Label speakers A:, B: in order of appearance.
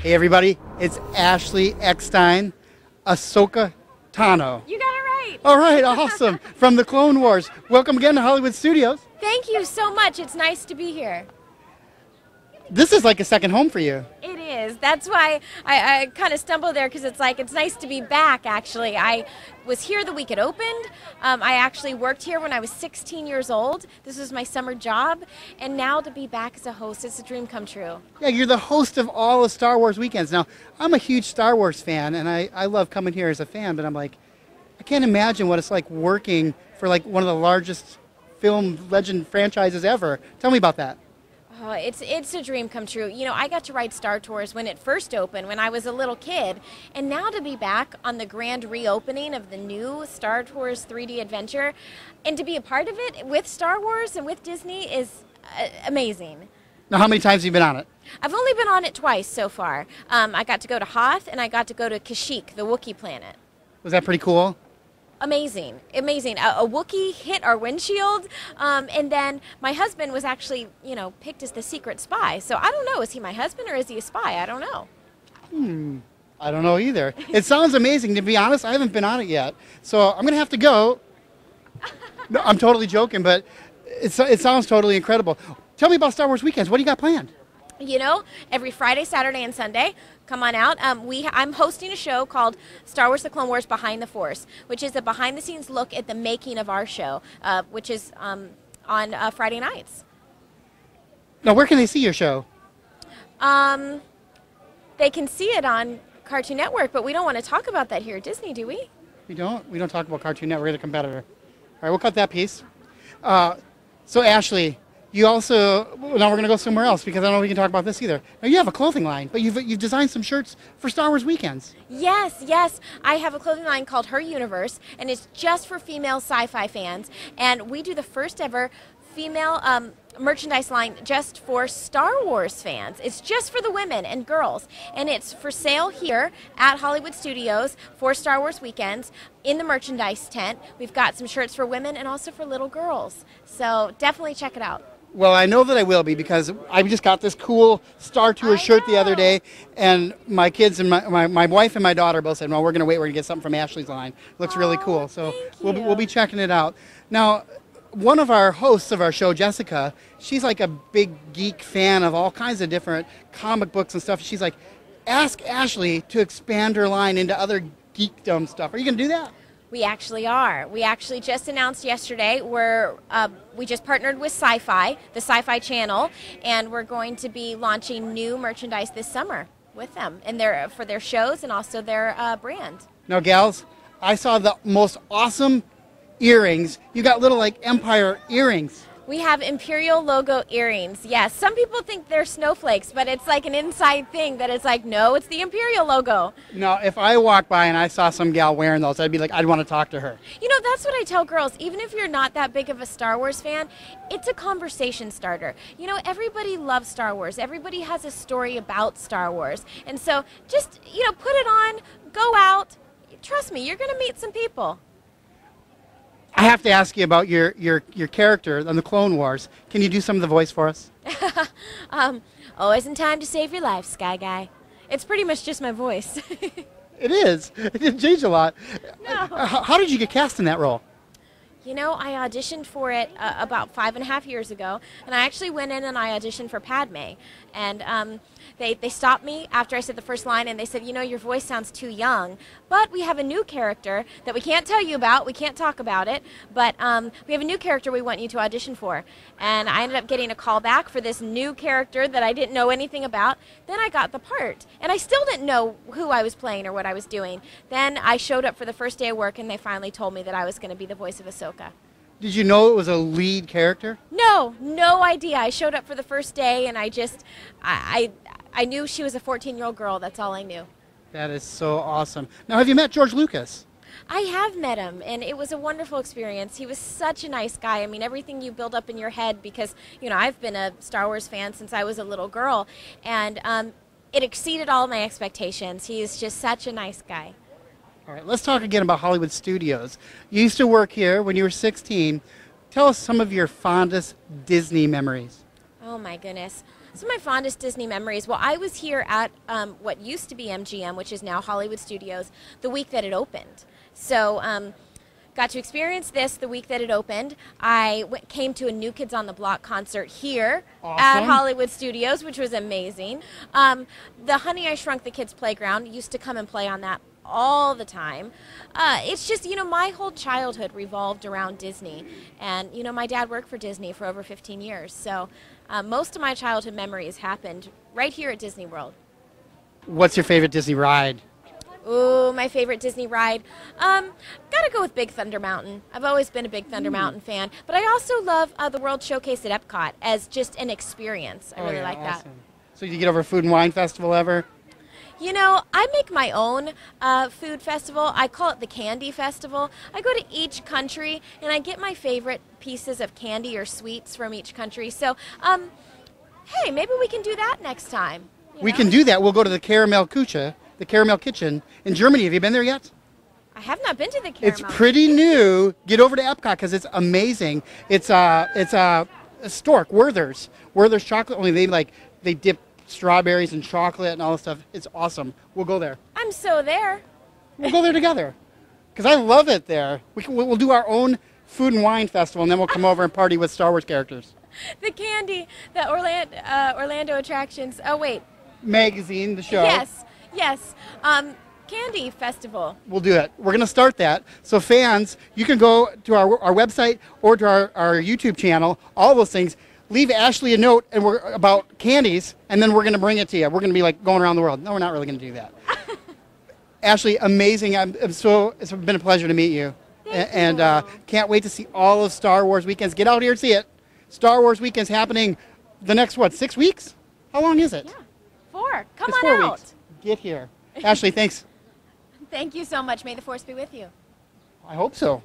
A: Hey everybody, it's Ashley Eckstein, Ahsoka Tano.
B: You got it right.
A: All right, awesome. From the Clone Wars. Welcome again to Hollywood Studios.
B: Thank you so much. It's nice to be here.
A: This is like a second home for you.
B: It is. That's why I kind of stumbled there, because it's nice to be back, actually. I was here the week it opened. I actually worked here when I was 16 years old. This was my summer job. And now to be back as a host, it's a dream come true.
A: Yeah, you're the host of all the Star Wars weekends. Now, I'm a huge Star Wars fan, and I love coming here as a fan, but I'm like, I can't imagine what it's like working for like one of the largest film legend franchises ever. Tell me about that.
B: Oh, it's a dream come true. You know, I got to ride Star Tours when it first opened, when I was a little kid. And now to be back on the grand reopening of the new Star Tours 3D adventure and to be a part of it with Star Wars and with Disney is amazing.
A: Now, how many times have you been on it?
B: I've only been on it twice so far. I got to go to Hoth and I got to go to Kashyyyk, the Wookiee planet.
A: Was that pretty cool?
B: Amazing, amazing. A Wookiee hit our windshield, and then my husband was actually, picked as the secret spy. So I don't know, is he my husband or is he a spy? I don't know.
A: I don't know either. It sounds amazing. To be honest, I haven't been on it yet. So I'm going to have to go. No, I'm totally joking, but it sounds totally incredible. Tell me about Star Wars weekends. What do you got planned?
B: You know, every Friday, Saturday, and Sunday, come on out. I'm hosting a show called Star Wars: The Clone Wars Behind the Force, which is a behind-the-scenes look at the making of our show, which is on Friday nights.
A: Now, where can they see your show?
B: They can see it on Cartoon Network, but we don't want to talk about that here at Disney, do we?
A: We don't? We don't talk about Cartoon Network, the competitor. All right, we'll cut that piece. So, Ashley, you also, now we're going to go somewhere else because I don't know if we can talk about this either. Now, you have a clothing line, but you've designed some shirts for Star Wars weekends.
B: Yes. I have a clothing line called Her Universe, and it's just for female sci-fi fans. And we do the first ever female merchandise line just for Star Wars fans. It's just for the women and girls. And it's for sale here at Hollywood Studios for Star Wars weekends in the merchandise tent. We've got some shirts for women and also for little girls. So definitely check it out.
A: Well, I know that I will be because I just got this cool Star Tours shirt the other day, and my kids and my wife and my daughter both said, well, we're going to wait. We're going to get something from Ashley's line. Looks really cool. So we'll be checking it out. Now, one of our hosts of our show, Jessica, she's like a big geek fan of all kinds of different comic books and stuff. She's like, ask Ashley to expand her line into other geekdom stuff. Are you going to do that?
B: We actually are. We actually just announced yesterday we just partnered with Sci-Fi, the Sci-Fi Channel, and we're going to be launching new merchandise this summer with them and for their shows and also their brand.
A: Now, gals, I saw the most awesome earrings. You got little like Empire earrings.
B: We have Imperial logo earrings. Yes, some people think they're snowflakes, but it's like an inside thing that it's like, no, it's the Imperial logo.
A: Now, if I walked by and I saw some gal wearing those, I'd be like, I'd want to talk to her.
B: You know, that's what I tell girls. Even if you're not that big of a Star Wars fan, it's a conversation starter. You know, everybody loves Star Wars. Everybody has a story about Star Wars. And so just, put it on, go out. Trust me, you're going to meet some people.
A: I have to ask you about your character on the Clone Wars. Can you do some of the voice for us?
B: Always in time to save your life, Sky Guy. It's pretty much just my voice.
A: It is. It didn't change a lot.
B: No.
A: How did you get cast in that role?
B: You know, I auditioned for it about 5.5 years ago, and I actually went in and I auditioned for Padme. And they stopped me after I said the first line, and they said, your voice sounds too young. But we have a new character that we can't tell you about. We can't talk about it. But we have a new character we want you to audition for. And I ended up getting a call back for this new character that I didn't know anything about. Then I got the part. And I still didn't know who I was playing or what I was doing. Then I showed up for the first day of work, and they finally told me that I was going to be the voice of Ahsoka.
A: Did you know it was a lead character?
B: No idea. I showed up for the first day, and I knew she was a 14-year-old girl. That's all I knew. That
A: is so awesome. Now, have you met George Lucas?
B: I have met him, and it was a wonderful experience. He was such a nice guy. I mean, everything you build up in your head, because, I've been a Star Wars fan since I was a little girl, and it exceeded all my expectations. He is just such a nice guy.
A: All right, let's talk again about Hollywood Studios. You used to work here when you were 16. Tell us some of your fondest Disney memories.
B: Oh, my goodness. Some of my fondest Disney memories. Well, I was here at what used to be MGM, which is now Hollywood Studios, the week that it opened. So got to experience this the week that it opened. I came to a New Kids on the Block concert here at Hollywood Studios, which was amazing. The Honey, I Shrunk the Kids Playground used to come and play on that all the time. It's just, my whole childhood revolved around Disney. And, my dad worked for Disney for over 15 years. So most of my childhood memories happened right here at Disney World.
A: What's your favorite Disney ride?
B: Ooh, my favorite Disney ride. Gotta go with Big Thunder Mountain. I've always been a Big Thunder Mountain fan. But I also love the World Showcase at Epcot as just an experience. I really like that.
A: So did you get over Food and Wine Festival ever?
B: I make my own food festival. I call it the Candy Festival. I go to each country and I get my favorite pieces of candy or sweets from each country. So, hey, maybe we can do that next time.
A: We can do that. We'll go to the Caramel Kucha, the Caramel Kitchen in Germany. Have you been there yet?
B: I have not been to the Caramel.
A: It's pretty new. Get over to Epcot because it's amazing. It's a Stork, Werther's chocolate. Only they dip strawberries and chocolate and all this stuff. It's awesome. We'll go there.
B: I'm so there.
A: We'll go there together because I love it there. We'll do our own Food and Wine Festival and then we'll come over and party with Star Wars characters.
B: The candy, the Orlando attractions. Oh wait.
A: Magazine, the show.
B: Yes. Candy Festival.
A: We'll do it. We're going to start that. So fans, you can go to our website or to our YouTube channel, all those things. Leave Ashley a note and we're about candies, and then we're going to bring it to you. We're going to be going around the world. No, we're not really going to do that. Ashley, amazing. It's been a pleasure to meet you.
B: Thank you.
A: Can't wait to see all of Star Wars Weekends. Get out here and see it. Star Wars Weekend's happening the next, 6 weeks? How long is it?
B: Yeah, 4. Come
A: it's
B: on
A: 4
B: out.
A: Weeks. Get here. Ashley, thanks.
B: Thank you so much. May the Force be with you.
A: I hope so.